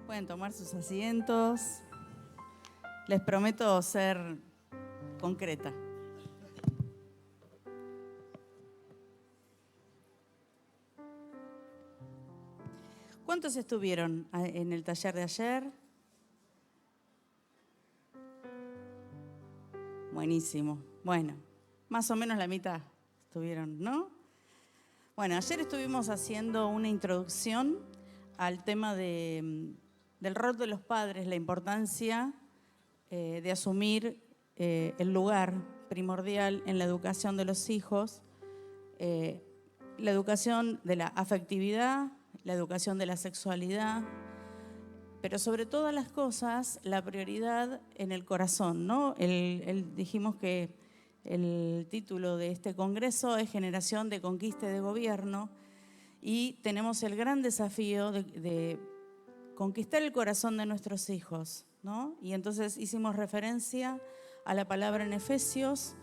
Pueden tomar sus asientos. Les prometo ser concreta. ¿Cuántos estuvieron en el taller de ayer? Buenísimo. Bueno, más o menos la mitad estuvieron, ¿no? Bueno, ayer estuvimos haciendo una introducción al tema del rol de los padres, la importancia de asumir el lugar primordial en la educación de los hijos, la educación de la afectividad, la educación de la sexualidad, pero sobre todas las cosas, la prioridad en el corazón, ¿no? Dijimos que el título de este congreso es Generación de Conquista y de Gobierno, y tenemos el gran desafío de conquistar el corazón de nuestros hijos, ¿no? Y entonces hicimos referencia a la palabra en Efesios,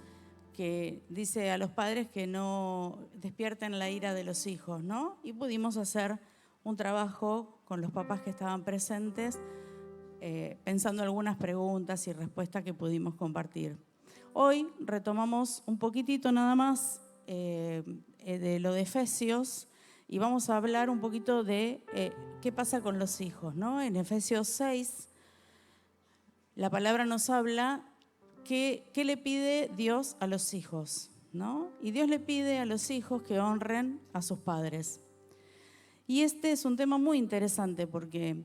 que dice a los padres que no despierten la ira de los hijos, ¿no? Y pudimos hacer un trabajo con los papás que estaban presentes, pensando algunas preguntas y respuestas que pudimos compartir. Hoy retomamos un poquitito nada más de lo de Efesios y vamos a hablar un poquito de qué pasa con los hijos, ¿no? En Efesios 6, la palabra nos habla qué le pide Dios a los hijos, ¿no? Y Dios le pide a los hijos que honren a sus padres. Y este es un tema muy interesante porque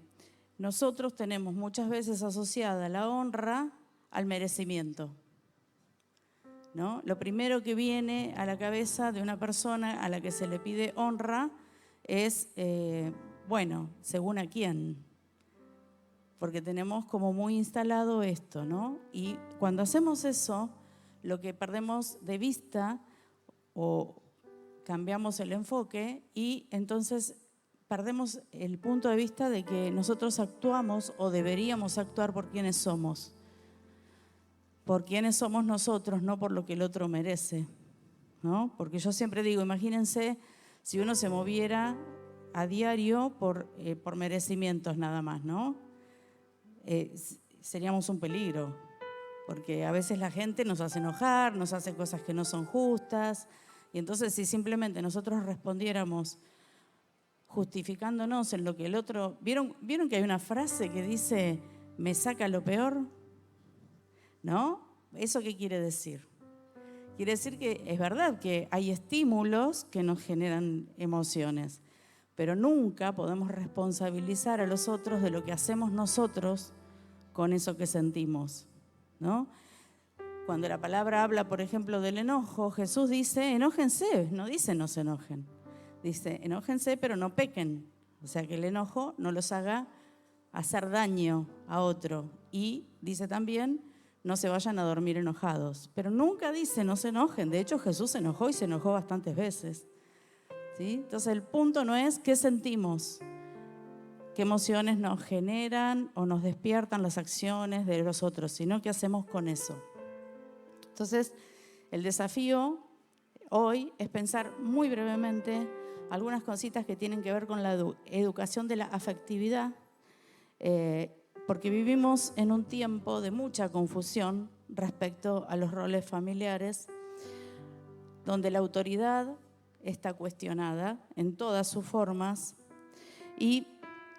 nosotros tenemos muchas veces asociada la honra al merecimiento, ¿no? Lo primero que viene a la cabeza de una persona a la que se le pide honra es, bueno, según a quién, porque tenemos como muy instalado esto, ¿no? Y cuando hacemos eso, lo que perdemos de vista o cambiamos el enfoque y entonces perdemos el punto de vista de que nosotros actuamos o deberíamos actuar por quienes somos. Por quienes somos nosotros, no por lo que el otro merece, ¿no? Porque yo siempre digo, imagínense si uno se moviera a diario por merecimientos nada más, ¿no? Seríamos un peligro, porque a veces la gente nos hace enojar, nos hace cosas que no son justas, y entonces si simplemente nosotros respondiéramos justificándonos en lo que el otro... ¿Vieron que hay una frase que dice, me saca lo peor? ¿No? ¿Eso qué quiere decir? Quiere decir que es verdad que hay estímulos que nos generan emociones, pero nunca podemos responsabilizar a los otros de lo que hacemos nosotros con eso que sentimos, ¿no? Cuando la palabra habla, por ejemplo, del enojo, Jesús dice, enójense, no dice no se enojen. Dice, enójense, pero no pequen. O sea, que el enojo no los haga hacer daño a otro. Y dice también, no se vayan a dormir enojados. Pero nunca dice no se enojen. De hecho, Jesús se enojó y se enojó bastantes veces, ¿sí? Entonces, el punto no es qué sentimos, qué emociones nos generan o nos despiertan las acciones de los otros, sino qué hacemos con eso. Entonces, el desafío hoy es pensar muy brevemente algunas cositas que tienen que ver con la educación de la afectividad, porque vivimos en un tiempo de mucha confusión respecto a los roles familiares, donde la autoridad está cuestionada en todas sus formas y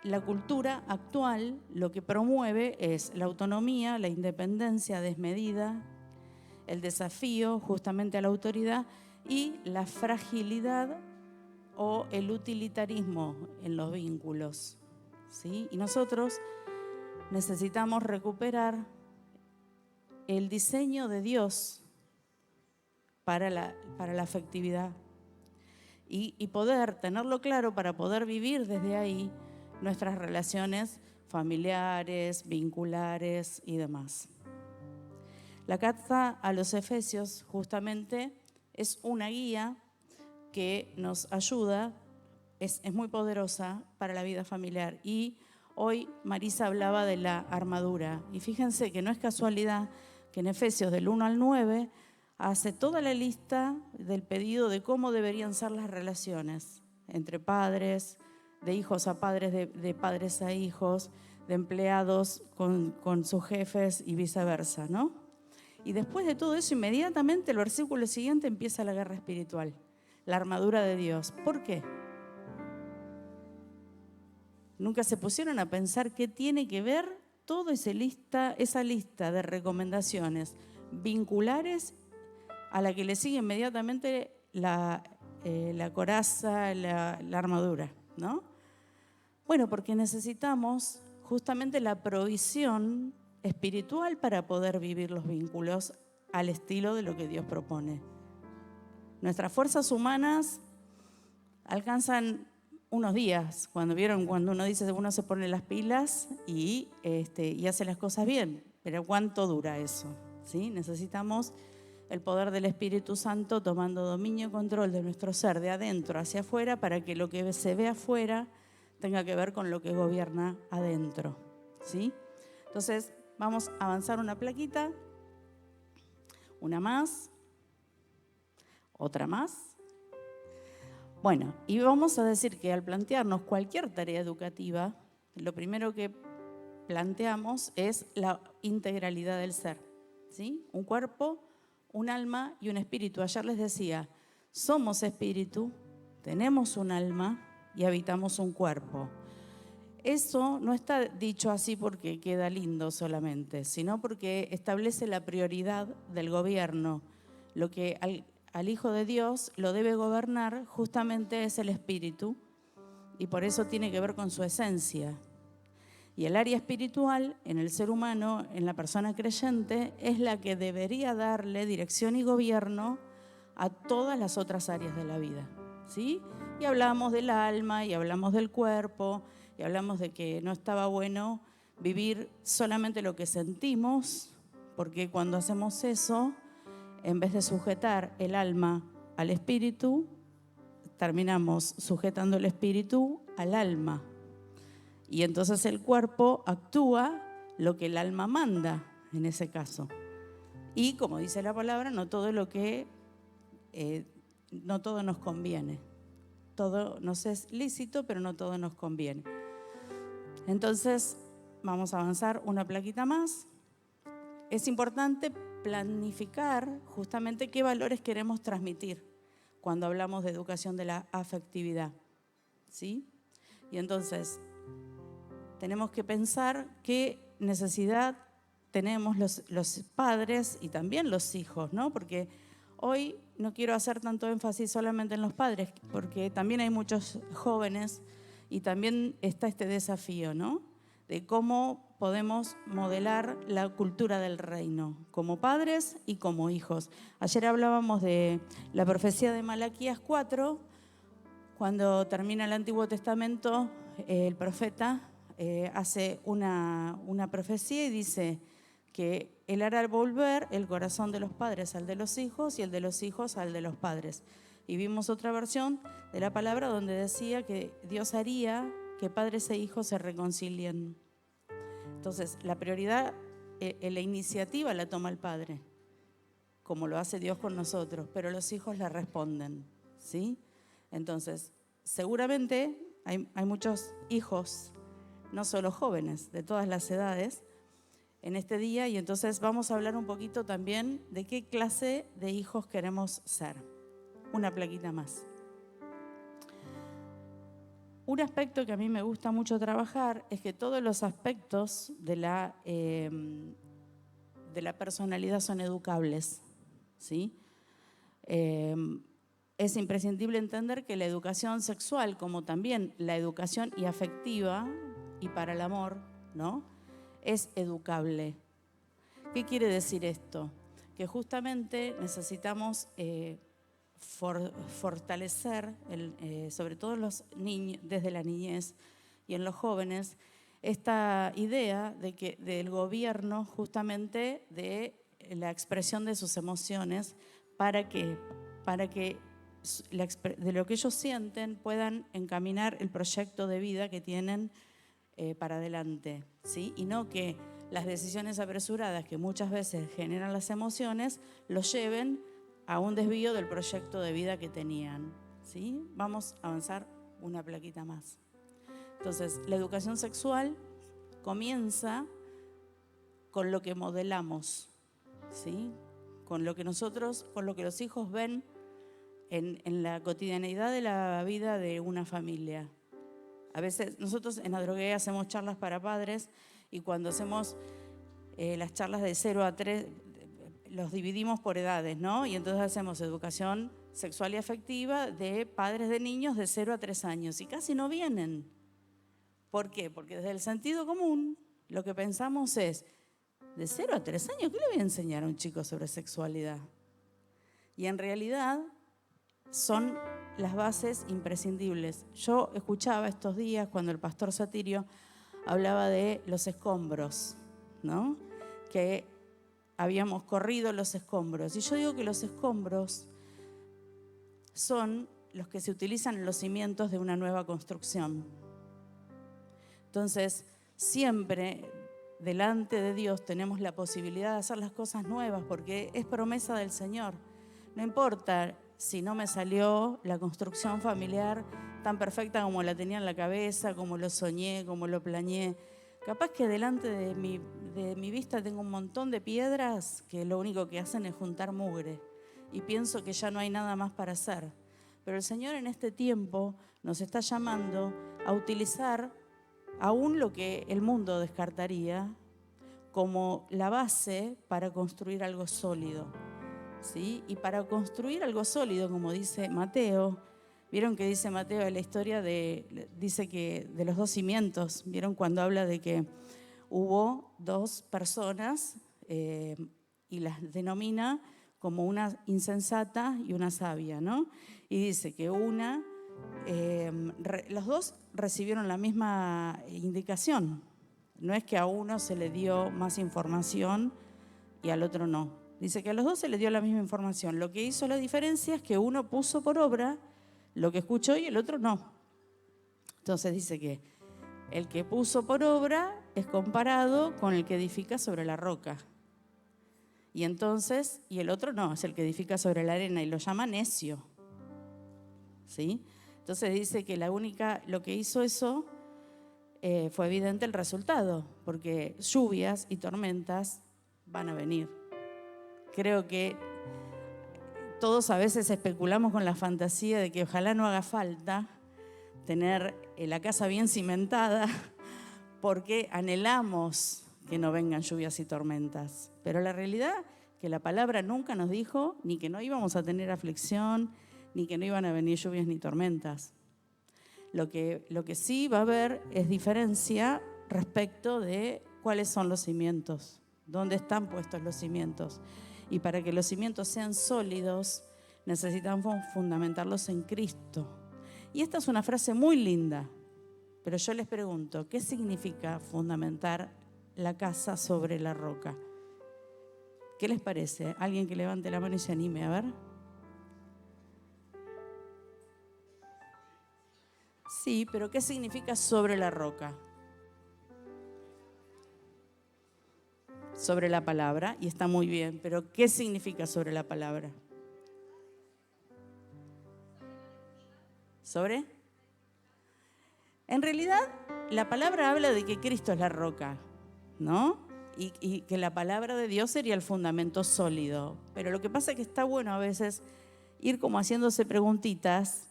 la cultura actual lo que promueve es la autonomía, la independencia desmedida, el desafío justamente a la autoridad y la fragilidad o el utilitarismo en los vínculos, ¿sí? Y nosotros necesitamos recuperar el diseño de Dios para la afectividad y poder tenerlo claro para poder vivir desde ahí nuestras relaciones familiares, vinculares y demás. La carta a los Efesios justamente es una guía que nos ayuda, es muy poderosa para la vida familiar. Y hoy Marisa hablaba de la armadura. Y fíjense que no es casualidad que en Efesios del 1 al 9 hace toda la lista del pedido de cómo deberían ser las relaciones entre padres, de hijos a padres, de padres a hijos, de empleados con sus jefes y viceversa, ¿no? Y después de todo eso, inmediatamente el versículo siguiente empieza la guerra espiritual, la armadura de Dios. ¿Por qué? Nunca se pusieron a pensar qué tiene que ver toda esa lista de recomendaciones vinculares a la que le sigue inmediatamente la coraza, la armadura, ¿no? Bueno, porque necesitamos justamente la provisión espiritual para poder vivir los vínculos al estilo de lo que Dios propone. Nuestras fuerzas humanas alcanzan unos días, cuando uno dice uno se pone las pilas y hace las cosas bien, pero ¿cuánto dura eso? ¿Sí? Necesitamos el poder del Espíritu Santo tomando dominio y control de nuestro ser de adentro hacia afuera para que lo que se ve afuera tenga que ver con lo que gobierna adentro, ¿sí? Entonces vamos a avanzar una plaquita, una más, otra más. Bueno, y vamos a decir que al plantearnos cualquier tarea educativa, lo primero que planteamos es la integralidad del ser, ¿sí? Un cuerpo, un alma y un espíritu. Ayer les decía, somos espíritu, tenemos un alma y habitamos un cuerpo. Eso no está dicho así porque queda lindo solamente, sino porque establece la prioridad del gobierno. Lo que al Hijo de Dios lo debe gobernar justamente es el espíritu y por eso tiene que ver con su esencia. Y el área espiritual en el ser humano, en la persona creyente, es la que debería darle dirección y gobierno a todas las otras áreas de la vida, ¿sí? Y hablamos del alma, y hablamos del cuerpo, y hablamos de que no estaba bueno vivir solamente lo que sentimos, porque cuando hacemos eso, en vez de sujetar el alma al espíritu, terminamos sujetando el espíritu al alma. Y entonces el cuerpo actúa lo que el alma manda en ese caso. Y como dice la palabra, no todo nos conviene. Todo nos es lícito, pero no todo nos conviene. Entonces, vamos a avanzar una plaquita más. Es importante planificar justamente qué valores queremos transmitir cuando hablamos de educación de la afectividad, ¿sí? Y entonces tenemos que pensar qué necesidad tenemos los padres y también los hijos, ¿no? Porque hoy no quiero hacer tanto énfasis solamente en los padres, porque también hay muchos jóvenes y también está este desafío, ¿no? De cómo podemos modelar la cultura del reino, como padres y como hijos. Ayer hablábamos de la profecía de Malaquías 4, cuando termina el Antiguo Testamento, el profeta hace una profecía y dice que él hará volver el corazón de los padres al de los hijos y el de los hijos al de los padres. Y vimos otra versión de la palabra donde decía que Dios haría que padres e hijos se reconcilien. Entonces, la prioridad, la iniciativa la toma el padre, como lo hace Dios con nosotros, pero los hijos la responden, ¿sí? Entonces, seguramente hay muchos hijos, no solo jóvenes, de todas las edades, en este día, y entonces vamos a hablar un poquito también de qué clase de hijos queremos ser. Una plaquita más. Un aspecto que a mí me gusta mucho trabajar es que todos los aspectos de la personalidad son educables, ¿sí? Es imprescindible entender que la educación sexual, como también la educación y afectiva y para el amor, ¿no?, es educable. ¿Qué quiere decir esto? Que justamente necesitamos fortalecer, sobre todo en los niños, desde la niñez y en los jóvenes, esta idea del gobierno justamente de la expresión de sus emociones para que de lo que ellos sienten puedan encaminar el proyecto de vida que tienen para adelante, ¿sí? Y no que las decisiones apresuradas que muchas veces generan las emociones los lleven a un desvío del proyecto de vida que tenían, ¿sí? Vamos a avanzar una plaquita más. Entonces, la educación sexual comienza con lo que modelamos, ¿sí? Con lo que los hijos ven en la cotidianeidad de la vida de una familia. A veces nosotros en Adrogué hacemos charlas para padres y cuando hacemos las charlas de 0 a 3, los dividimos por edades, ¿no? Y entonces hacemos educación sexual y afectiva de padres de niños de 0 a 3 años y casi no vienen. ¿Por qué? Porque desde el sentido común lo que pensamos es, de 0 a 3 años, ¿qué le voy a enseñar a un chico sobre sexualidad? Y en realidad son las bases imprescindibles. Yo escuchaba estos días cuando el pastor Satirio hablaba de los escombros, ¿no? Que habíamos corrido los escombros. Y yo digo que los escombros son los que se utilizan en los cimientos de una nueva construcción. Entonces, siempre delante de Dios tenemos la posibilidad de hacer las cosas nuevas porque es promesa del Señor. No importa si no me salió la construcción familiar tan perfecta como la tenía en la cabeza, como lo soñé, como lo planeé. Capaz que delante de mi vista tengo un montón de piedras que lo único que hacen es juntar mugre y pienso que ya no hay nada más para hacer. Pero el Señor en este tiempo nos está llamando a utilizar aún lo que el mundo descartaría como la base para construir algo sólido, ¿sí? Y para construir algo sólido, como dice Mateo, ¿vieron que dice Mateo en la historia dice que de los dos cimientos? ¿Vieron cuando habla de que hubo dos personas y las denomina como una insensata y una sabia, ¿no? Y dice que los dos recibieron la misma indicación. No es que a uno se le dio más información y al otro no. Dice que a los dos se les dio la misma información. Lo que hizo la diferencia es que uno puso por obra lo que escuchó y el otro no. Entonces dice que el que puso por obra es comparado con el que edifica sobre la roca. Y el otro no, es el que edifica sobre la arena y lo llama necio. ¿Sí? Entonces dice que lo que hizo eso fue evidente el resultado, porque lluvias y tormentas van a venir. Creo que todos a veces especulamos con la fantasía de que ojalá no haga falta tener la casa bien cimentada porque anhelamos que no vengan lluvias y tormentas. Pero la realidad es que la palabra nunca nos dijo ni que no íbamos a tener aflicción, ni que no iban a venir lluvias ni tormentas. Lo que sí va a haber es diferencia respecto de cuáles son los cimientos, dónde están puestos los cimientos. Y para que los cimientos sean sólidos, necesitamos fundamentarlos en Cristo. Y esta es una frase muy linda, pero yo les pregunto, ¿qué significa fundamentar la casa sobre la roca? ¿Qué les parece? Alguien que levante la mano y se anime, a ver. Sí, pero ¿qué significa sobre la roca? Sobre la palabra, y está muy bien, pero ¿qué significa sobre la palabra? ¿Sobre? En realidad, la palabra habla de que Cristo es la roca, ¿no? Y que la palabra de Dios sería el fundamento sólido. Pero lo que pasa es que está bueno a veces ir como haciéndose preguntitas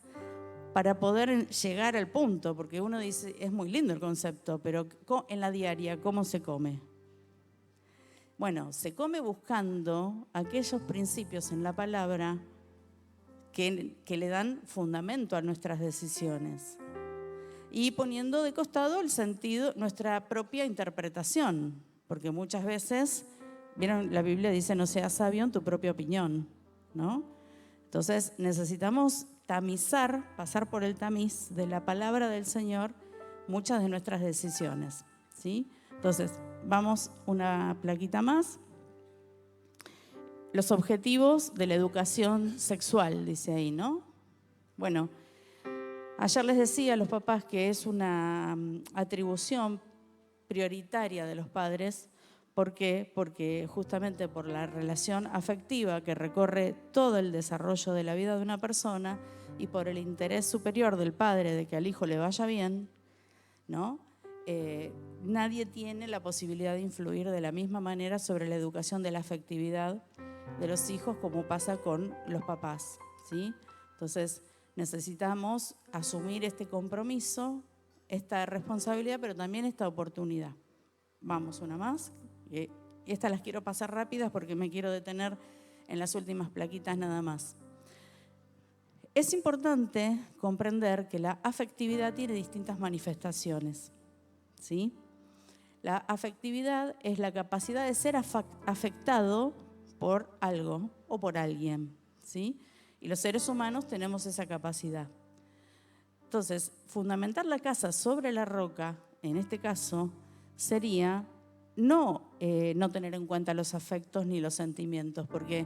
para poder llegar al punto, porque uno dice, es muy lindo el concepto, pero en la diaria, ¿cómo se come? Bueno, se come buscando aquellos principios en la palabra que le dan fundamento a nuestras decisiones y poniendo de costado el sentido, nuestra propia interpretación, porque muchas veces, vieron, la Biblia dice no seas sabio en tu propia opinión, ¿no? Entonces necesitamos tamizar, pasar por el tamiz de la palabra del Señor muchas de nuestras decisiones, ¿sí? Entonces, vamos una plaquita más. Los objetivos de la educación sexual, dice ahí, ¿no? Bueno, ayer les decía a los papás que es una atribución prioritaria de los padres. ¿Por qué? Porque justamente por la relación afectiva que recorre todo el desarrollo de la vida de una persona y por el interés superior del padre de que al hijo le vaya bien, ¿no? nadie tiene la posibilidad de influir de la misma manera sobre la educación de la afectividad de los hijos como pasa con los papás, ¿sí? Entonces necesitamos asumir este compromiso, esta responsabilidad, pero también esta oportunidad. Vamos, una más. Y estas las quiero pasar rápidas porque me quiero detener en las últimas plaquitas nada más. Es importante comprender que la afectividad tiene distintas manifestaciones, ¿sí? La afectividad es la capacidad de ser afectado por algo o por alguien, ¿sí? Y los seres humanos tenemos esa capacidad. Entonces, fundamentar la casa sobre la roca, en este caso, sería no tener en cuenta los afectos ni los sentimientos, porque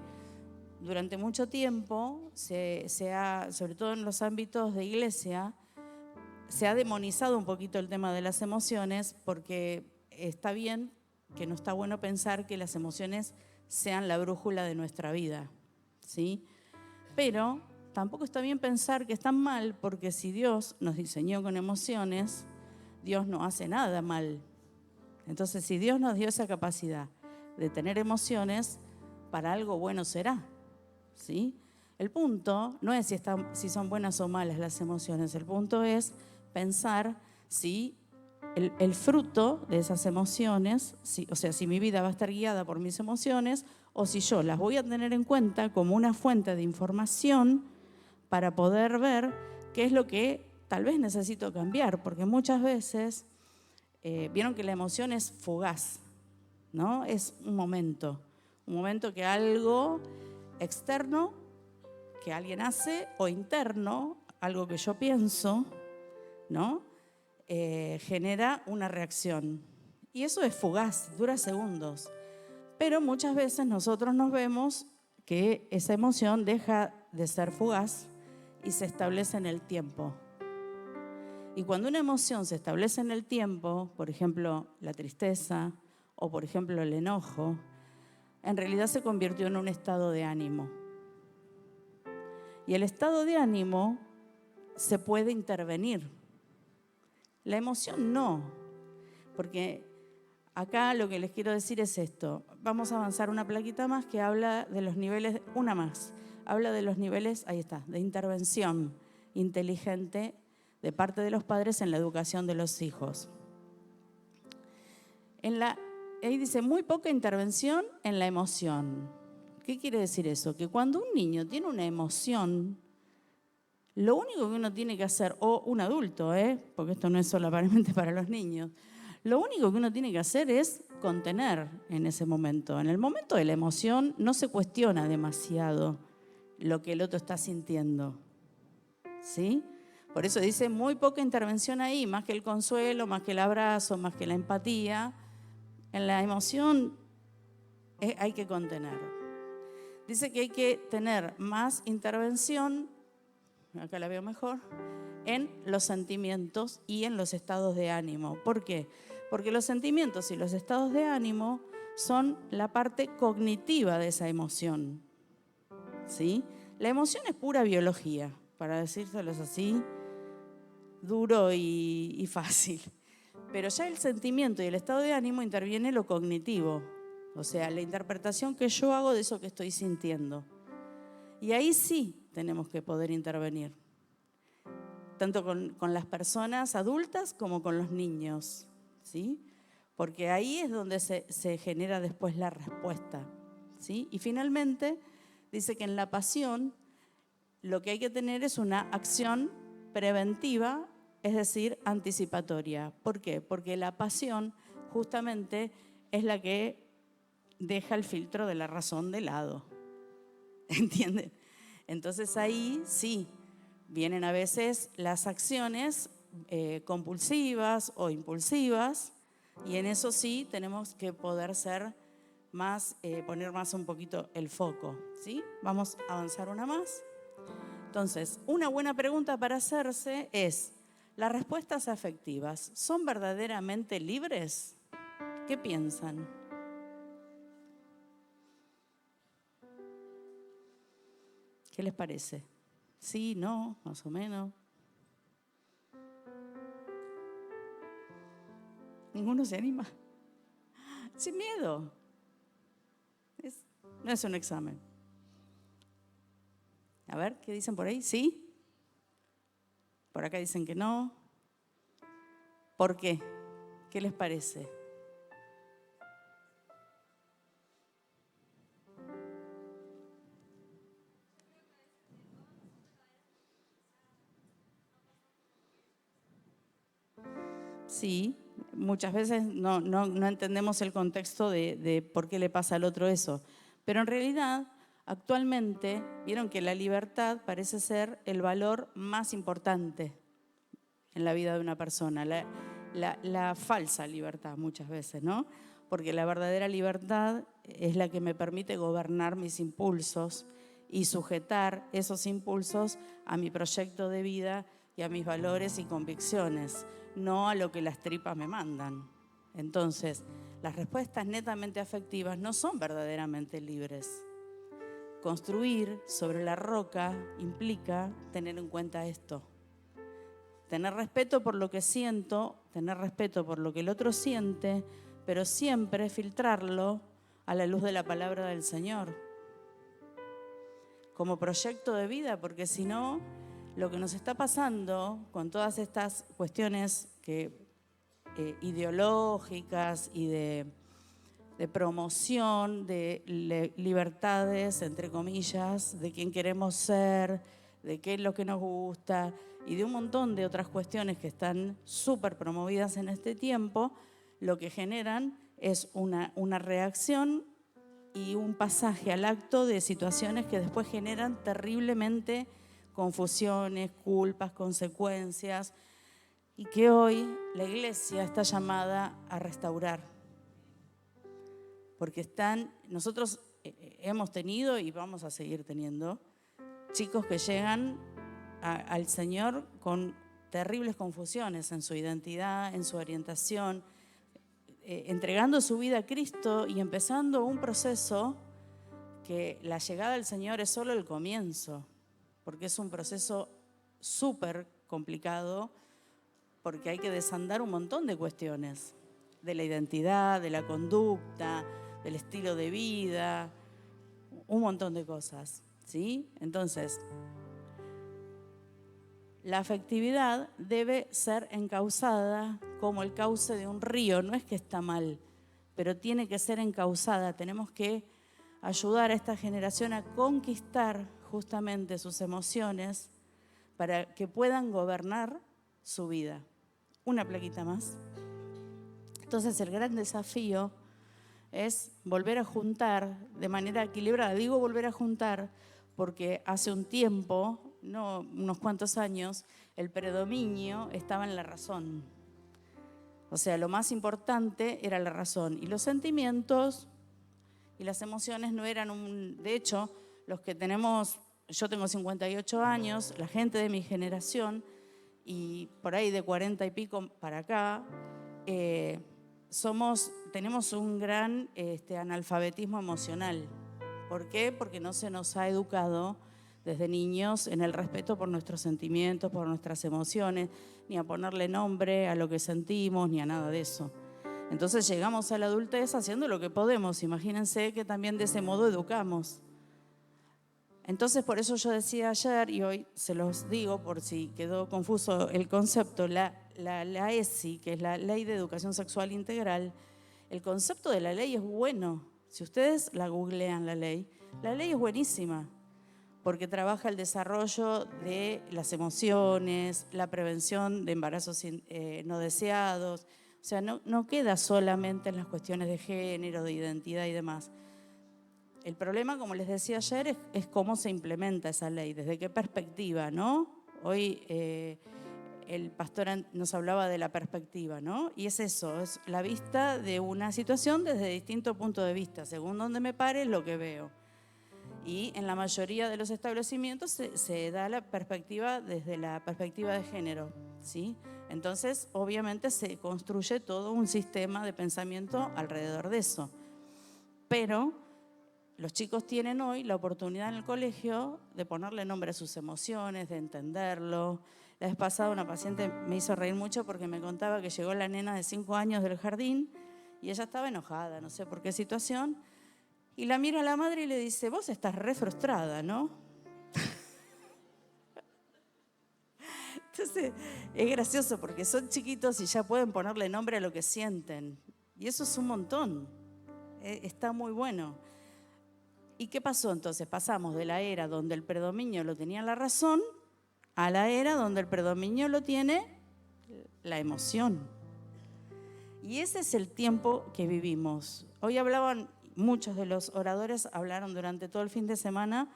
durante mucho tiempo, sobre todo en los ámbitos de iglesia, se ha demonizado un poquito el tema de las emociones, porque está bien que no está bueno pensar que las emociones sean la brújula de nuestra vida, ¿sí? Pero tampoco está bien pensar que están mal, porque si Dios nos diseñó con emociones, Dios no hace nada mal. Entonces, si Dios nos dio esa capacidad de tener emociones, para algo bueno será, ¿sí? El punto no es si son buenas o malas las emociones, el punto es pensar si el fruto de esas emociones, si mi vida va a estar guiada por mis emociones o si yo las voy a tener en cuenta como una fuente de información para poder ver qué es lo que tal vez necesito cambiar, porque muchas veces vieron que la emoción es fugaz, ¿no? Es un momento que algo externo que alguien hace o interno, algo que yo pienso, ¿no? Genera una reacción. Y eso es fugaz, dura segundos. Pero muchas veces nosotros nos vemos que esa emoción deja de ser fugaz y se establece en el tiempo. Y cuando una emoción se establece en el tiempo, por ejemplo, la tristeza o por ejemplo el enojo, en realidad se convirtió en un estado de ánimo. Y el estado de ánimo se puede intervenir. La emoción no, porque acá lo que les quiero decir es esto. Vamos a avanzar una plaquita más que habla de los niveles, una más, habla de los niveles, ahí está, de intervención inteligente de parte de los padres en la educación de los hijos. Ahí dice, muy poca intervención en la emoción. ¿Qué quiere decir eso? Que cuando un niño tiene una emoción, lo único que uno tiene que hacer, o un adulto, porque esto no es solamente para los niños, lo único que uno tiene que hacer es contener en ese momento. En el momento de la emoción no se cuestiona demasiado lo que el otro está sintiendo, ¿sí? Por eso dice muy poca intervención ahí, más que el consuelo, más que el abrazo, más que la empatía. En la emoción hay que contener. Dice que hay que tener más intervención, acá la veo mejor, en los sentimientos y en los estados de ánimo. ¿Por qué? Porque los sentimientos y los estados de ánimo son la parte cognitiva de esa emoción, ¿sí? La emoción es pura biología, para decírselos así, duro y fácil. Pero ya el sentimiento y el estado de ánimo interviene lo cognitivo, o sea, la interpretación que yo hago de eso que estoy sintiendo. Y ahí sí tenemos que poder intervenir, tanto con las personas adultas como con los niños, ¿sí? Porque ahí es donde se genera después la respuesta, ¿sí? Y finalmente dice que en la pasión lo que hay que tener es una acción preventiva, es decir, anticipatoria. ¿Por qué? Porque la pasión justamente es la que deja el filtro de la razón de lado. ¿Entienden? Entonces ahí sí vienen a veces las acciones compulsivas o impulsivas, y en eso sí tenemos que poder ser más, poner más un poquito el foco, ¿sí? Vamos a avanzar una más. Entonces, una buena pregunta para hacerse es, ¿las respuestas afectivas son verdaderamente libres? ¿Qué piensan? ¿Qué les parece? ¿Sí, no, más o menos? Ninguno se anima. Sin miedo. No es un examen. A ver, ¿qué dicen por ahí? ¿Sí? Por acá dicen que no. ¿Por qué? ¿Qué les parece? Sí, muchas veces no entendemos el contexto de por qué le pasa al otro eso. Pero en realidad, actualmente, vieron que la libertad parece ser el valor más importante en la vida de una persona. La falsa libertad muchas veces, ¿no? Porque la verdadera libertad es la que me permite gobernar mis impulsos y sujetar esos impulsos a mi proyecto de vida y a mis valores y convicciones, no a lo que las tripas me mandan. Entonces, las respuestas netamente afectivas no son verdaderamente libres. Construir sobre la roca implica tener en cuenta esto. Tener respeto por lo que siento, tener respeto por lo que el otro siente, pero siempre filtrarlo a la luz de la palabra del Señor. Como proyecto de vida, porque si no, lo que nos está pasando con todas estas cuestiones ideológicas y de promoción de libertades, entre comillas, de quién queremos ser, de qué es lo que nos gusta y de un montón de otras cuestiones que están súper promovidas en este tiempo, lo que generan es una reacción y un pasaje al acto de situaciones que después generan terriblemente confusiones, culpas, consecuencias, y que hoy la Iglesia está llamada a restaurar. Porque nosotros hemos tenido y vamos a seguir teniendo chicos que llegan al Señor con terribles confusiones en su identidad, en su orientación, entregando su vida a Cristo y empezando un proceso que la llegada al Señor es solo el comienzo, porque es un proceso súper complicado, porque hay que desandar un montón de cuestiones, de la identidad, de la conducta, del estilo de vida, un montón de cosas, ¿sí? Entonces, la afectividad debe ser encauzada como el cauce de un río. No es que está mal, pero tiene que ser encauzada. Tenemos que ayudar a esta generación a conquistar justamente sus emociones para que puedan gobernar su vida. Una plaquita más. Entonces, el gran desafío es volver a juntar de manera equilibrada. Digo volver a juntar porque hace un tiempo, no unos cuantos años, el predominio estaba en la razón. O sea, lo más importante era la razón. Y los sentimientos y las emociones no eran De hecho, los que tenemos... Yo tengo 58 años, la gente de mi generación, y por ahí de 40 y pico para acá, tenemos un gran analfabetismo emocional. ¿Por qué? Porque no se nos ha educado desde niños en el respeto por nuestros sentimientos, por nuestras emociones, ni a ponerle nombre a lo que sentimos, ni a nada de eso. Entonces llegamos a la adultez haciendo lo que podemos. Imagínense que también de ese modo educamos. Entonces, por eso yo decía ayer, y hoy se los digo por si quedó confuso el concepto, la ESI, que es la Ley de Educación Sexual Integral, el concepto de la ley es bueno. Si ustedes la googlean la ley es buenísima, porque trabaja el desarrollo de las emociones, la prevención de embarazos no deseados. O sea, no queda solamente en las cuestiones de género, de identidad y demás. El problema, como les decía ayer, es cómo se implementa esa ley, desde qué perspectiva, ¿no? Hoy el pastor nos hablaba de la perspectiva, ¿no? Y es eso, es la vista de una situación desde distintos puntos de vista. Según donde me pare, es lo que veo. Y en la mayoría de los establecimientos se da la perspectiva desde la perspectiva de género, ¿sí? Entonces, obviamente, se construye todo un sistema de pensamiento alrededor de eso. Pero los chicos tienen hoy la oportunidad en el colegio de ponerle nombre a sus emociones, de entenderlo, La vez pasada una paciente me hizo reír mucho porque me contaba que llegó la nena de 5 años del jardín y ella estaba enojada, no sé por qué situación, y la mira a la madre y le dice, vos estás re frustrada, ¿no? Entonces, es gracioso porque son chiquitos y ya pueden ponerle nombre a lo que sienten. Y eso es un montón. Está muy bueno. ¿Y qué pasó entonces? Pasamos de la era donde el predominio lo tenía la razón a la era donde el predominio lo tiene la emoción. Y ese es el tiempo que vivimos. Hoy muchos de los oradores hablaron durante todo el fin de semana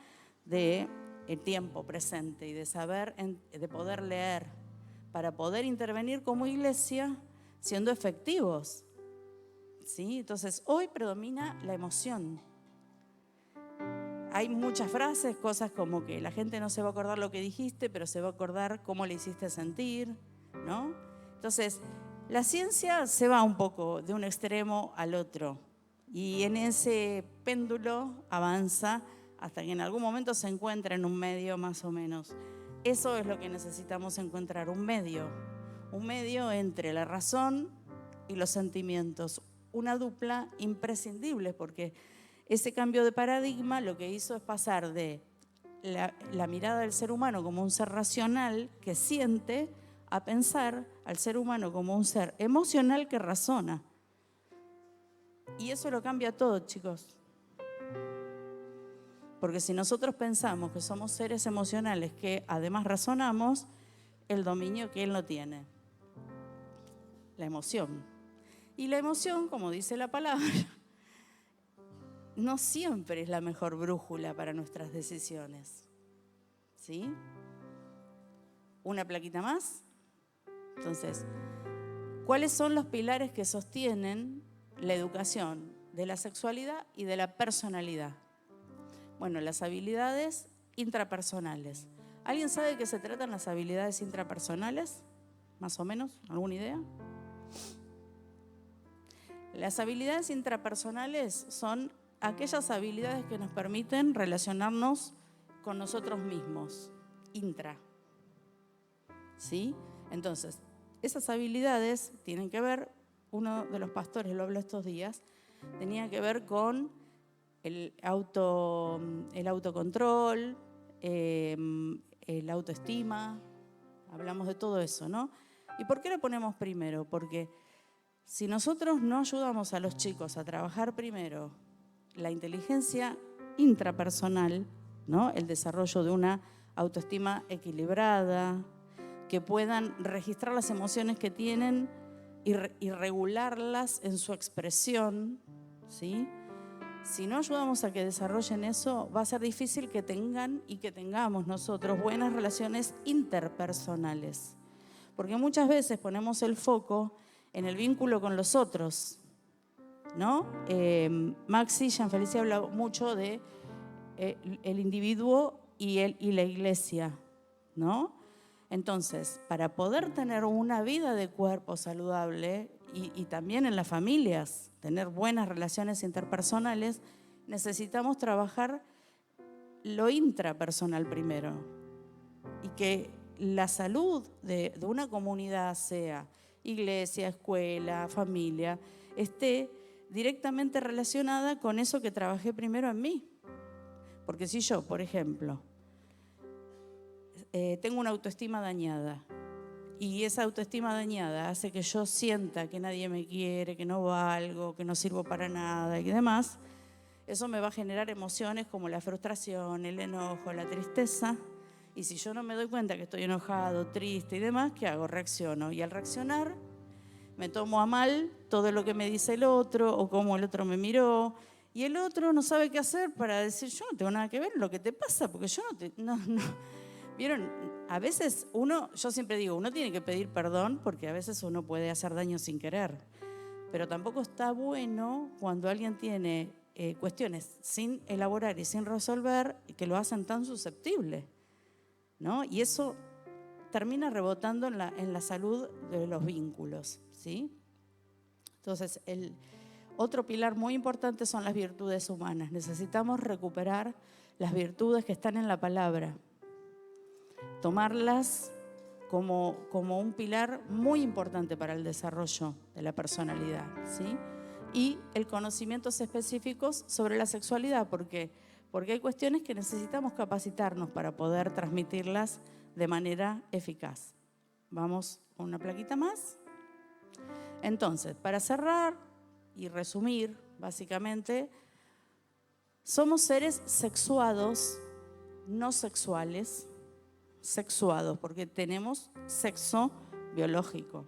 de el tiempo presente y de saber, de poder leer, para poder intervenir como iglesia siendo efectivos. ¿Sí? Entonces, hoy predomina la emoción. Hay muchas frases, cosas como que la gente no se va a acordar lo que dijiste, pero se va a acordar cómo le hiciste sentir, ¿no? Entonces, la ciencia se va un poco de un extremo al otro y en ese péndulo avanza hasta que en algún momento se encuentra en un medio más o menos. Eso es lo que necesitamos encontrar, un medio entre la razón y los sentimientos, una dupla imprescindible porque ese cambio de paradigma lo que hizo es pasar de la mirada del ser humano como un ser racional que siente a pensar al ser humano como un ser emocional que razona. Y eso lo cambia todo, chicos. Porque si nosotros pensamos que somos seres emocionales que además razonamos, el dominio que él no tiene, la emoción. Y la emoción, como dice la palabra, no siempre es la mejor brújula para nuestras decisiones. ¿Sí? Una plaquita más. Entonces, ¿cuáles son los pilares que sostienen la educación de la sexualidad y de la personalidad? Bueno, las habilidades intrapersonales. ¿Alguien sabe de qué se tratan las habilidades intrapersonales? ¿Más o menos? ¿Alguna idea? Las habilidades intrapersonales son aquellas habilidades que nos permiten relacionarnos con nosotros mismos, intra. ¿Sí? Entonces, esas habilidades tienen que ver, uno de los pastores lo habló estos días, tenía que ver con el autocontrol, el autoestima, hablamos de todo eso, ¿no? ¿Y por qué lo ponemos primero? Porque si nosotros no ayudamos a los chicos a trabajar primero la inteligencia intrapersonal, ¿no? El desarrollo de una autoestima equilibrada, que puedan registrar las emociones que tienen y regularlas en su expresión, ¿sí? Si no ayudamos a que desarrollen eso, va a ser difícil que tengan y que tengamos nosotros buenas relaciones interpersonales. Porque muchas veces ponemos el foco en el vínculo con los otros, ¿no? Maxi Gianfelici habla mucho de el individuo y la iglesia, ¿no? Entonces, para poder tener una vida de cuerpo saludable y también en las familias, tener buenas relaciones interpersonales, necesitamos trabajar lo intrapersonal primero. Y que la salud de una comunidad, sea iglesia, escuela, familia, esté directamente relacionada con eso que trabajé primero en mí. Porque si yo, por ejemplo, tengo una autoestima dañada y esa autoestima dañada hace que yo sienta que nadie me quiere, que no valgo, que no sirvo para nada y demás, eso me va a generar emociones como la frustración, el enojo, la tristeza. Y si yo no me doy cuenta que estoy enojado, triste y demás, ¿qué hago? Reacciono. Y al reaccionar me tomo a mal todo lo que me dice el otro o cómo el otro me miró. Y el otro no sabe qué hacer para decir, yo no tengo nada que ver en lo que te pasa, porque yo no. ¿Vieron? A veces yo siempre digo, uno tiene que pedir perdón porque a veces uno puede hacer daño sin querer. Pero tampoco está bueno cuando alguien tiene cuestiones sin elaborar y sin resolver que lo hacen tan susceptible, ¿no? Y eso termina rebotando en la salud de los vínculos, ¿sí? Entonces, el otro pilar muy importante son las virtudes humanas. Necesitamos recuperar las virtudes que están en la palabra, tomarlas como un pilar muy importante para el desarrollo de la personalidad, ¿sí? Y el conocimientos específicos sobre la sexualidad, porque hay cuestiones que necesitamos capacitarnos para poder transmitirlas de manera eficaz. Vamos con una plaquita más. Entonces, para cerrar y resumir, básicamente, somos seres sexuados, no sexuales, sexuados, porque tenemos sexo biológico.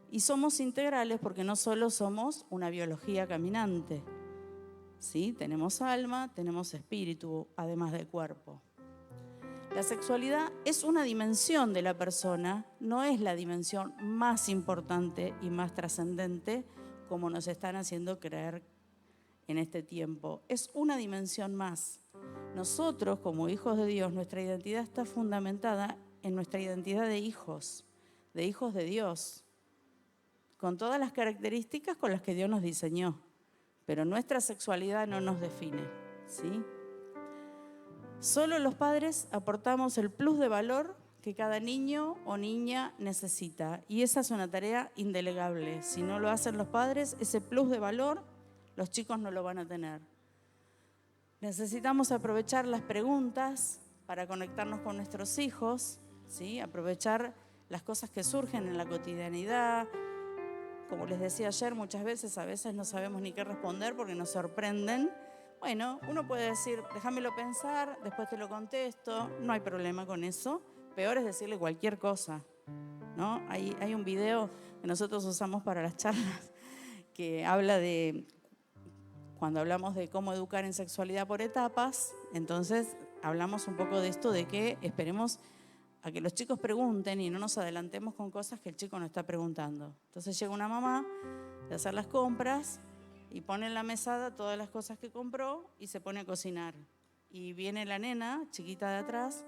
Y somos integrales porque no solo somos una biología caminante, ¿sí? Tenemos alma, tenemos espíritu, además de cuerpo. La sexualidad es una dimensión de la persona, no es la dimensión más importante y más trascendente como nos están haciendo creer en este tiempo. Es una dimensión más. Nosotros, como hijos de Dios, nuestra identidad está fundamentada en nuestra identidad de hijos de Dios, con todas las características con las que Dios nos diseñó. Pero nuestra sexualidad no nos define, ¿sí? Solo los padres aportamos el plus de valor que cada niño o niña necesita. Y esa es una tarea indelegable. Si no lo hacen los padres, ese plus de valor los chicos no lo van a tener. Necesitamos aprovechar las preguntas para conectarnos con nuestros hijos, ¿sí? Aprovechar las cosas que surgen en la cotidianidad. Como les decía ayer, muchas veces, a veces no sabemos ni qué responder porque nos sorprenden. Bueno, uno puede decir, déjamelo pensar, después te lo contesto, no hay problema con eso. Peor es decirle cualquier cosa, ¿no? Hay un video que nosotros usamos para las charlas que habla de, cuando hablamos de cómo educar en sexualidad por etapas, entonces hablamos un poco de esto de que esperemos a que los chicos pregunten y no nos adelantemos con cosas que el chico no está preguntando. Entonces llega una mamá de hacer las compras y pone en la mesada todas las cosas que compró y se pone a cocinar. Y viene la nena, chiquita de atrás,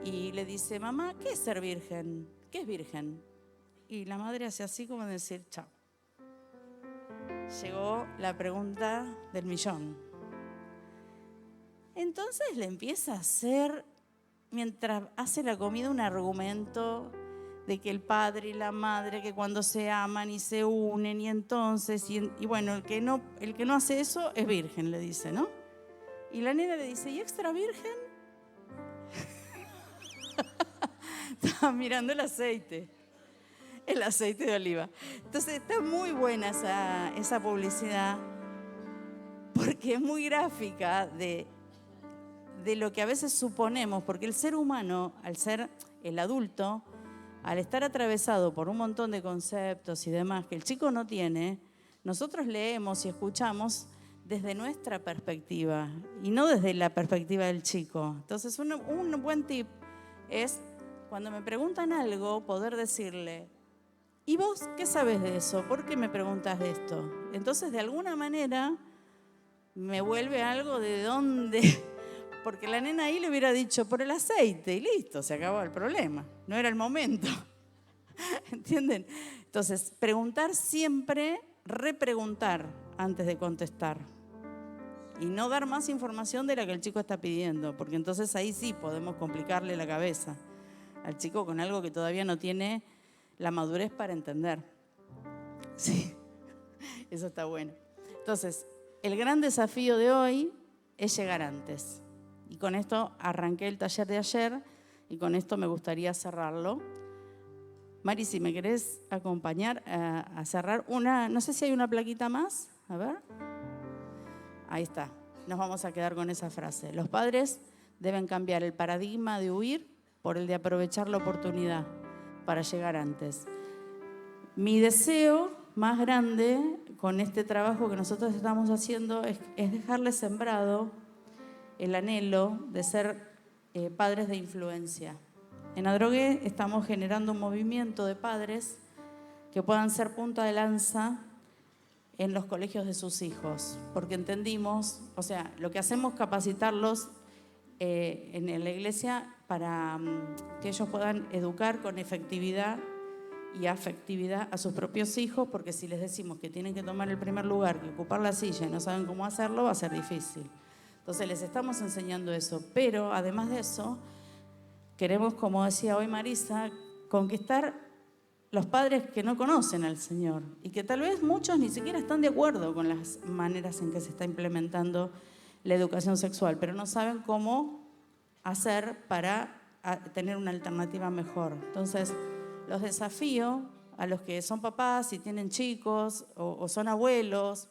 y le dice, mamá, ¿qué es ser virgen? ¿Qué es virgen? Y la madre hace así como decir, chao. Llegó la pregunta del millón. Entonces le empieza a hacer, mientras hace la comida, un argumento de que el padre y la madre, que cuando se aman y se unen, y entonces, y bueno, el que no hace eso es virgen, le dice, ¿no? Y la nena le dice, ¿y extra virgen? Estaba mirando el aceite de oliva. Entonces está muy buena esa publicidad, porque es muy gráfica de lo que a veces suponemos, porque el ser humano, al ser el adulto, al estar atravesado por un montón de conceptos y demás que el chico no tiene, nosotros leemos y escuchamos desde nuestra perspectiva y no desde la perspectiva del chico. Entonces un buen tip es, cuando me preguntan algo, poder decirle, ¿y vos qué sabes de eso? ¿Por qué me preguntas de esto? Entonces, de alguna manera, me vuelve algo de dónde... Porque la nena ahí le hubiera dicho por el aceite y listo, se acabó el problema. No era el momento. ¿Entienden? Entonces, preguntar siempre, repreguntar antes de contestar. Y no dar más información de la que el chico está pidiendo, porque entonces ahí sí podemos complicarle la cabeza al chico con algo que todavía no tiene la madurez para entender. Sí, eso está bueno. Entonces, el gran desafío de hoy es llegar antes. Y con esto arranqué el taller de ayer y con esto me gustaría cerrarlo. Mari, si me querés acompañar a cerrar no sé si hay una plaquita más, a ver. Ahí está, nos vamos a quedar con esa frase. Los padres deben cambiar el paradigma de huir por el de aprovechar la oportunidad para llegar antes. Mi deseo más grande con este trabajo que nosotros estamos haciendo es dejarles sembrado el anhelo de ser padres de influencia. En Adrogué estamos generando un movimiento de padres que puedan ser punta de lanza en los colegios de sus hijos, porque entendimos, o sea, lo que hacemos es capacitarlos en la iglesia para que ellos puedan educar con efectividad y afectividad a sus propios hijos, porque si les decimos que tienen que tomar el primer lugar, que ocupar la silla y no saben cómo hacerlo, va a ser difícil. Entonces les estamos enseñando eso, pero además de eso, queremos, como decía hoy Marisa, conquistar los padres que no conocen al Señor y que tal vez muchos ni siquiera están de acuerdo con las maneras en que se está implementando la educación sexual, pero no saben cómo hacer para tener una alternativa mejor. Entonces, los desafío a los que son papás y tienen chicos o son abuelos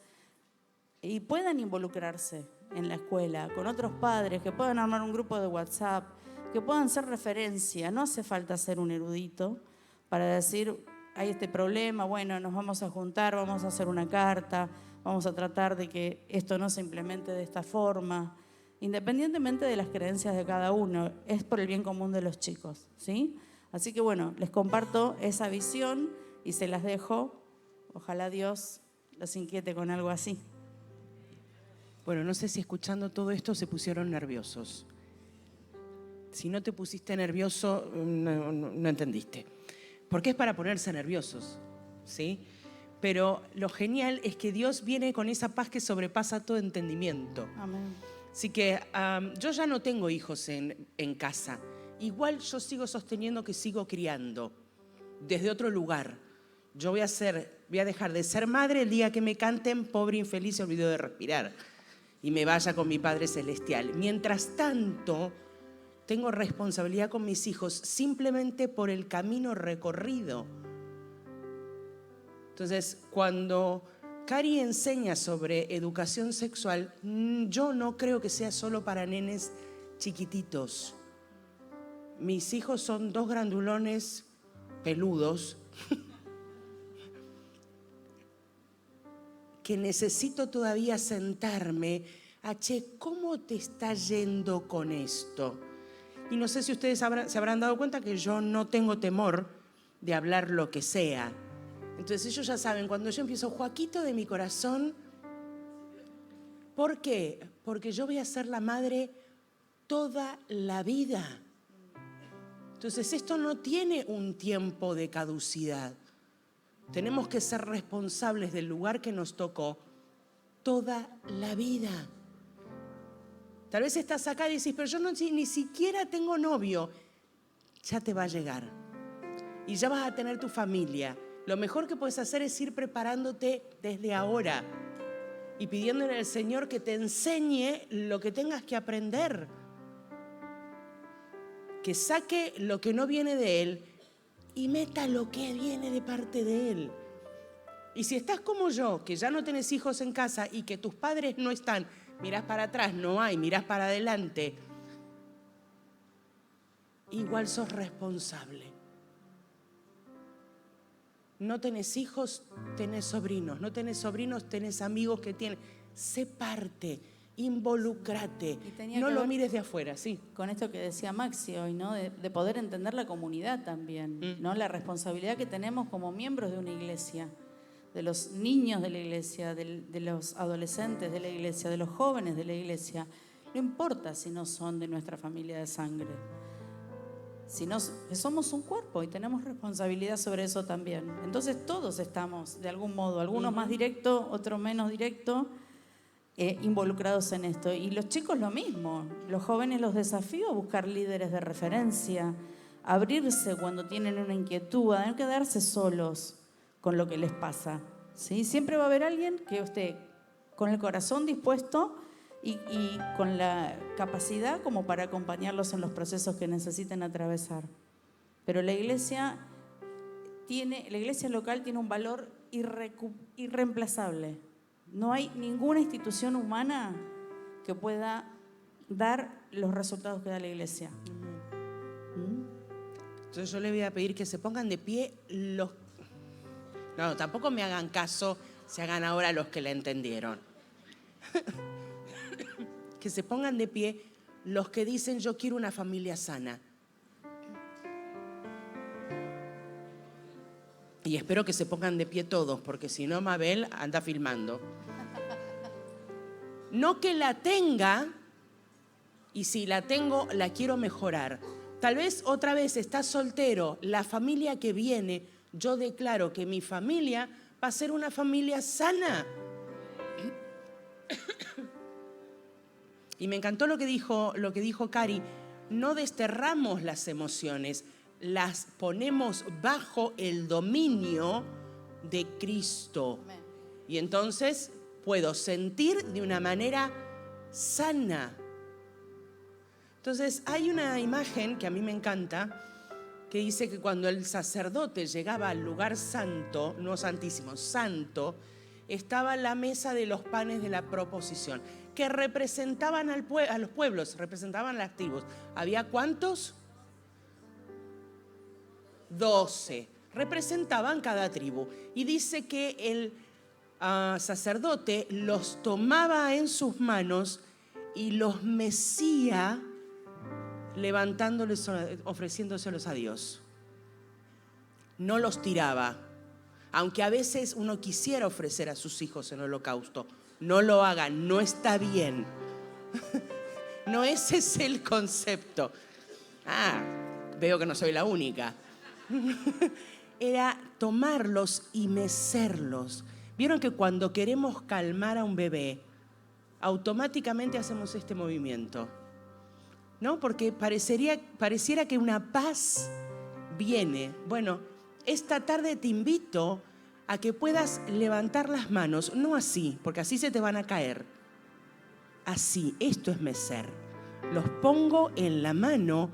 y puedan involucrarse en la escuela con otros padres, que puedan armar un grupo de WhatsApp, que puedan ser referencia. No hace falta ser un erudito para decir, hay este problema, bueno, nos vamos a juntar, vamos a hacer una carta, vamos a tratar de que esto no se implemente de esta forma. Independientemente de las creencias de cada uno, es por el bien común de los chicos, ¿sí? Así que bueno, les comparto esa visión y se las dejo. Ojalá Dios los inquiete con algo así. Bueno, no sé si escuchando todo esto se pusieron nerviosos. Si no te pusiste nervioso, no entendiste. Porque es para ponerse nerviosos, ¿sí? Pero lo genial es que Dios viene con esa paz que sobrepasa todo entendimiento. Amén. Así que yo ya no tengo hijos en casa. Igual yo sigo sosteniendo que sigo criando desde otro lugar. Yo voy a dejar de ser madre el día que me canten pobre infeliz se olvidó de respirar y me vaya con mi Padre Celestial. Mientras tanto, tengo responsabilidad con mis hijos simplemente por el camino recorrido. Entonces, cuando Cari enseña sobre educación sexual, yo no creo que sea solo para nenes chiquititos. Mis hijos son 2 grandulones peludos que necesito todavía sentarme ¿cómo te está yendo con esto? Y no sé si ustedes se habrán dado cuenta que yo no tengo temor de hablar lo que sea. Entonces ellos ya saben, cuando yo empiezo, Joaquito de mi corazón, ¿por qué? Porque yo voy a ser la madre toda la vida. Entonces esto no tiene un tiempo de caducidad. Tenemos que ser responsables del lugar que nos tocó toda la vida. Tal vez estás acá y decís, pero yo ni siquiera tengo novio. Ya te va a llegar. Y ya vas a tener tu familia. Lo mejor que puedes hacer es ir preparándote desde ahora y pidiéndole al Señor que te enseñe lo que tengas que aprender. Que saque lo que no viene de Él y meta lo que viene de parte de Él. Y si estás como yo, que ya no tenés hijos en casa y que tus padres no están, mirás para atrás, no hay, mirás para adelante, igual sos responsable. No tenés hijos, tenés sobrinos. No tenés sobrinos, tenés amigos que tienen. Sé parte, involúcrate. No lo mires de afuera, sí. Con esto que decía Maxi hoy, ¿no? De poder entender la comunidad también, ¿no? La responsabilidad que tenemos como miembros de una iglesia, de los niños de la iglesia, de los adolescentes de la iglesia, de los jóvenes de la iglesia. No importa si no son de nuestra familia de sangre. Somos un cuerpo y tenemos responsabilidad sobre eso también. Entonces todos estamos de algún modo, algunos más directo, otros menos directo, involucrados en esto. Y los chicos lo mismo, los jóvenes los desafío a buscar líderes de referencia, a abrirse cuando tienen una inquietud, a no quedarse solos con lo que les pasa, ¿sí? Siempre va a haber alguien que esté con el corazón dispuesto y con la capacidad como para acompañarlos en los procesos que necesiten atravesar. Pero la iglesia local tiene un valor irreemplazable. No hay ninguna institución humana que pueda dar los resultados que da la iglesia. Entonces yo le voy a pedir que se pongan de pie los... No, tampoco me hagan caso, se hagan ahora los que la entendieron. Que se pongan de pie los que dicen yo quiero una familia sana. Y espero que se pongan de pie todos, porque si no Mabel anda filmando. No que la tenga, y si la tengo, la quiero mejorar. Tal vez otra vez estás soltero, la familia que viene, yo declaro que mi familia va a ser una familia sana. Y me encantó lo que dijo Cari, no desterramos las emociones, las ponemos bajo el dominio de Cristo. Amén. Y entonces puedo sentir de una manera sana. Entonces hay una imagen que a mí me encanta, que dice que cuando el sacerdote llegaba al lugar santo, no santísimo, santo, estaba la mesa de los panes de la proposición, que representaban a los pueblos, representaban las tribus. ¿Había cuántos? 12. Representaban cada tribu. Y dice que el sacerdote los tomaba en sus manos y los mecía, levantándoles, ofreciéndoselos a Dios. No los tiraba, aunque a veces uno quisiera ofrecer a sus hijos en holocausto. No lo hagan, no está bien. No ese es el concepto. Veo que no soy la única. Era tomarlos y mecerlos. ¿Vieron que cuando queremos calmar a un bebé, automáticamente hacemos este movimiento? ¿No? Porque pareciera que una paz viene. Bueno, esta tarde te invito a que puedas levantar las manos, no así, porque así se te van a caer. Así, esto es mecer. Los pongo en la mano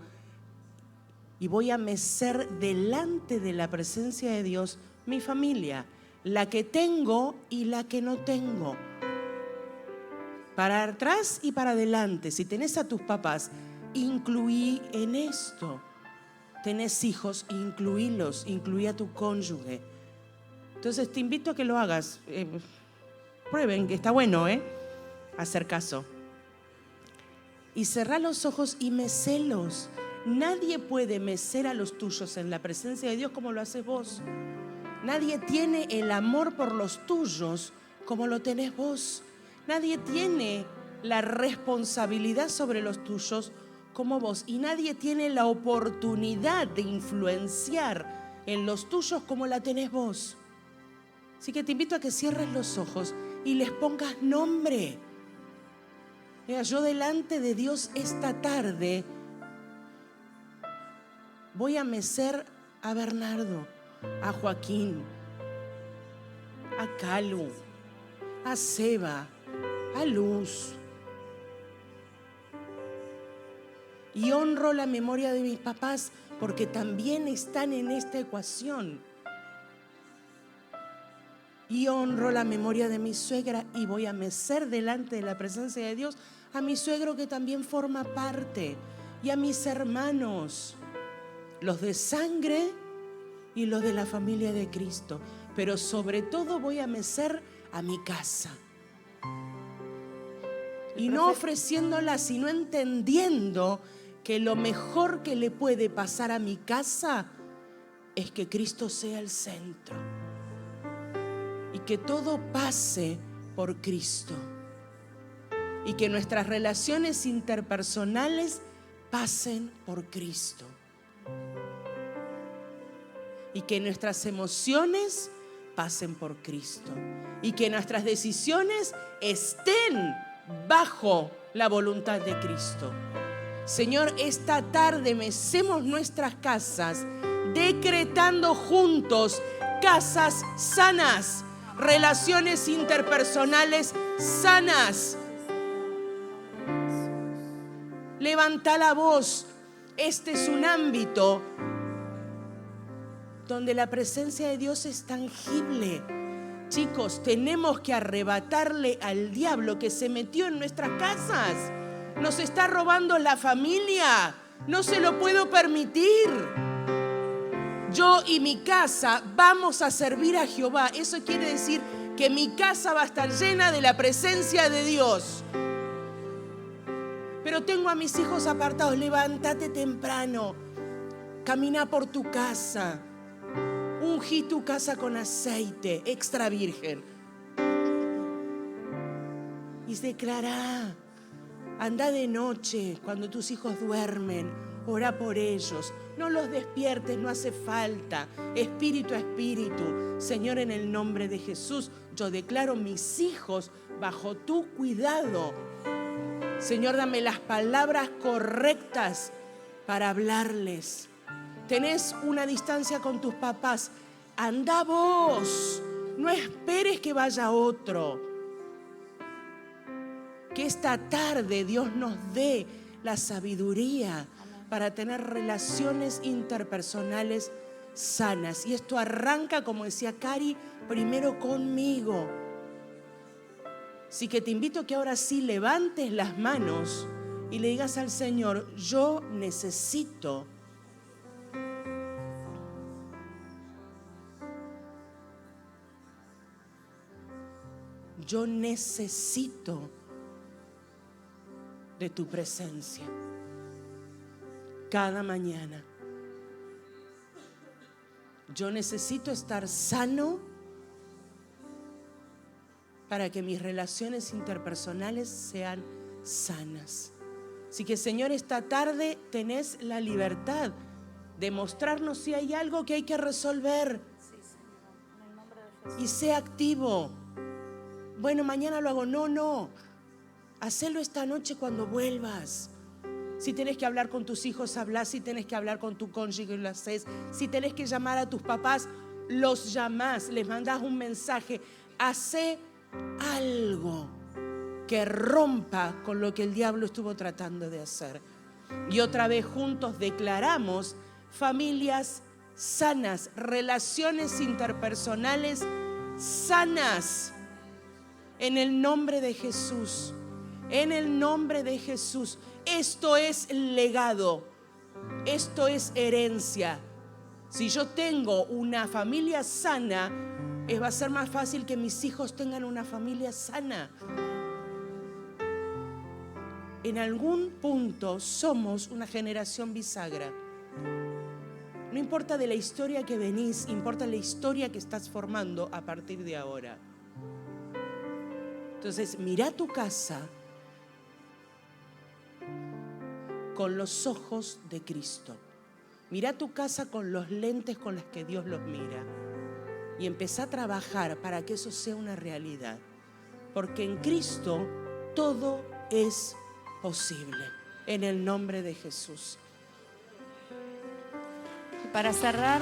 y voy a mecer delante de la presencia de Dios mi familia, la que tengo y la que no tengo. Para atrás y para adelante. Si tenés a tus papás, incluí en esto. Tenés hijos, incluílos, incluí a tu cónyuge. Entonces te invito a que lo hagas. Prueben, que está bueno, hacer caso. Y cerrá los ojos y mecelos. Nadie puede mecer a los tuyos en la presencia de Dios como lo haces vos. Nadie tiene el amor por los tuyos como lo tenés vos. Nadie tiene la responsabilidad sobre los tuyos como vos. Y nadie tiene la oportunidad de influenciar en los tuyos como la tenés vos. Así que te invito a que cierres los ojos y les pongas nombre. Mira, yo delante de Dios esta tarde voy a mecer a Bernardo, a Joaquín, a Calu, a Seba, a Luz. Y honro la memoria de mis papás porque también están en esta ecuación. Y honro la memoria de mi suegra y voy a mecer delante de la presencia de Dios a mi suegro que también forma parte y a mis hermanos, los de sangre y los de la familia de Cristo. Pero sobre todo voy a mecer a mi casa. Y no ofreciéndola, sino entendiendo que lo mejor que le puede pasar a mi casa es que Cristo sea el centro. Y que todo pase por Cristo. Y que nuestras relaciones interpersonales pasen por Cristo. Y que nuestras emociones pasen por Cristo. Y que nuestras decisiones estén bajo la voluntad de Cristo. Señor, esta tarde mecemos nuestras casas, decretando juntos casas sanas, relaciones interpersonales sanas. Levanta la voz. Este es un ámbito donde la presencia de Dios es tangible. Chicos, tenemos que arrebatarle al diablo que se metió en nuestras casas. Nos está robando la familia. No se lo puedo permitir. Yo y mi casa vamos a servir a Jehová. Eso quiere decir que mi casa va a estar llena de la presencia de Dios. Pero tengo a mis hijos apartados. Levántate temprano. Camina por tu casa. Ungí tu casa con aceite extra virgen. Y declará. Anda de noche cuando tus hijos duermen. Ora por ellos. No los despiertes, no hace falta. Espíritu a espíritu. Señor, en el nombre de Jesús, yo declaro mis hijos bajo tu cuidado. Señor, dame las palabras correctas para hablarles. Tenés una distancia con tus papás. Anda vos. No esperes que vaya otro. Que esta tarde Dios nos dé la sabiduría para tener relaciones interpersonales sanas. Y esto arranca, como decía Cari, primero conmigo. Así que te invito a que ahora sí levantes las manos y le digas al Señor, yo necesito de tu presencia cada mañana. Yo necesito estar sano para que mis relaciones interpersonales sean sanas. Así que, Señor, esta tarde tenés la libertad de mostrarnos si hay algo que hay que resolver. Y sé activo. Bueno, mañana lo hago. No. Hacelo esta noche cuando vuelvas. Si tenés que hablar con tus hijos, hablás. Si tenés que hablar con tu cónyuge, lo haces. Si tenés que llamar a tus papás, los llamás, les mandás un mensaje. Hacé algo que rompa con lo que el diablo estuvo tratando de hacer. Y otra vez juntos declaramos familias sanas, relaciones interpersonales sanas. En el nombre de Jesús. En el nombre de Jesús. Esto es legado. Esto es herencia. Si yo tengo una familia sana, va a ser más fácil que mis hijos tengan una familia sana. En algún punto somos una generación bisagra. No importa de la historia que venís, importa la historia que estás formando a partir de ahora. Entonces, mira tu casa con los ojos de Cristo. Mira tu casa con los lentes con los que Dios los mira. Y empezá a trabajar para que eso sea una realidad. Porque en Cristo todo es posible. En el nombre de Jesús. Para cerrar,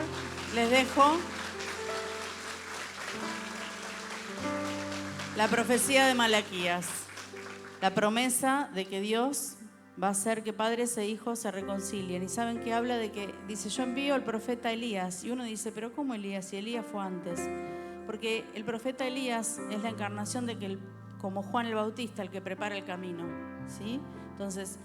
les dejo la profecía de Malaquías. La promesa de que Dios va a hacer que padres e hijos se reconcilien. Y saben que habla de que, dice, yo envío al profeta Elías. Y uno dice, pero ¿cómo Elías? Si Elías fue antes. Porque el profeta Elías es la encarnación de que, como Juan el Bautista, el que prepara el camino, ¿sí? Entonces,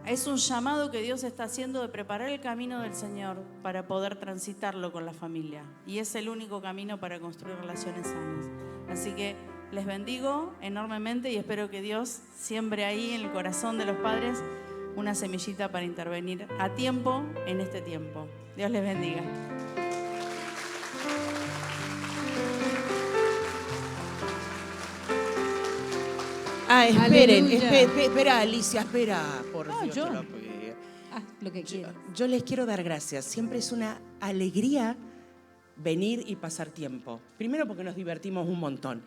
es un llamado que Dios está haciendo de preparar el camino del Señor para poder transitarlo con la familia. Y es el único camino para construir relaciones sanas. Así que les bendigo enormemente y espero que Dios siembre ahí en el corazón de los padres una semillita para intervenir a tiempo en este tiempo. Dios les bendiga. Esperen, espera, Alicia, espera. Por Dios, yo. Lo que quiera. Yo les quiero dar gracias. Siempre es una alegría venir y pasar tiempo. Primero porque nos divertimos un montón.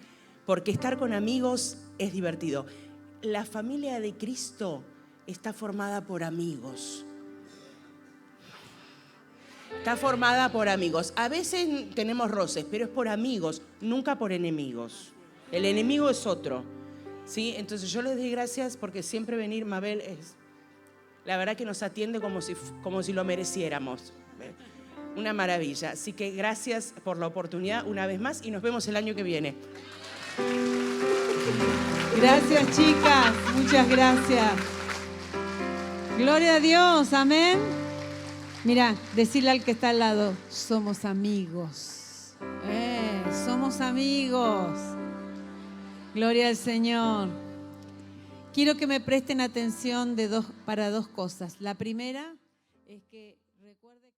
Porque estar con amigos es divertido. La familia de Cristo está formada por amigos. Está formada por amigos. A veces tenemos roces, pero es por amigos, nunca por enemigos. El enemigo es otro. ¿Sí? Entonces yo les doy gracias porque siempre venir, Mabel, es la verdad que nos atiende como si lo mereciéramos. Una maravilla. Así que gracias por la oportunidad una vez más y nos vemos el año que viene. Gracias, chicas. Muchas gracias. Gloria a Dios. Amén. Mira, decirle al que está al lado, somos amigos. Somos amigos. Gloria al Señor. Quiero que me presten atención para dos cosas. La primera es que recuerde